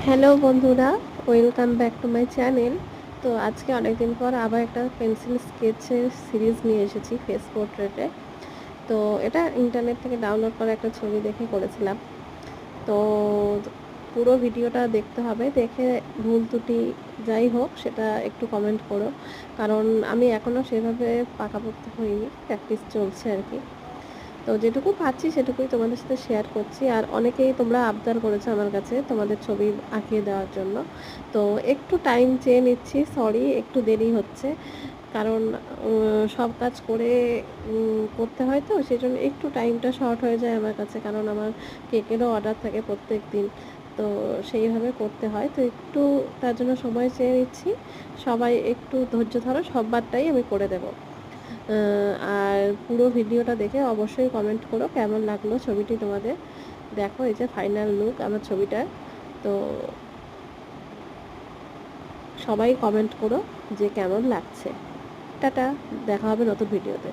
Hello বন্ধুরা, welcome back to my channel. তো আজকে অনেক দিন পর আবার একটা পেন্সিল স্কেচের সিরিজ নিয়ে এসেছি ফেস পোর্ট্রেটে। তো এটা ইন্টারনেট থেকে ডাউনলোড করা একটা ছবি দেখে করেছিলাম। তো পুরো ভিডিওটা দেখতে হবে, দেখে ভুল ত্রুটি যাই হোক সেটা একটু কমেন্ট করো, কারণ আমি এখনও সেভাবে পাকাপোক্ত হইনি, প্র্যাকটিস চলছে আর কি। তো যেটুকু পাচ্ছি সেটুকুই তোমাদের সাথে শেয়ার করছি। আর অনেকেই তোমরা আবদার করেছো আমার কাছে তোমাদের ছবি আঁকিয়ে দেওয়ার জন্য, তো একটু টাইম চেয়ে নিচ্ছি, সরি একটু দেরি হচ্ছে, কারণ সব কাজ করে করতে হয়, তো সেই জন্য একটু টাইমটা শর্ট হয়ে যায় আমার কাছে, কারণ আমার কেকেরও অর্ডার থাকে প্রত্যেক দিন, তো সেইভাবে করতে হয়, তো একটু তার জন্য সময় চেয়ে নিচ্ছি। সবাই একটু ধৈর্য ধরো, সববারটাই আমি করে দেবো। আর পুরো ভিডিওটা দেখে অবশ্যই কমেন্ট করো কেমন লাগলো ছবিটি তোমাদের। দেখো এই যে ফাইনাল লুক আমার ছবিটার। তো সবাই কমেন্ট করো যে কেমন লাগছে। টাটা, দেখা হবে নতুন ভিডিওতে।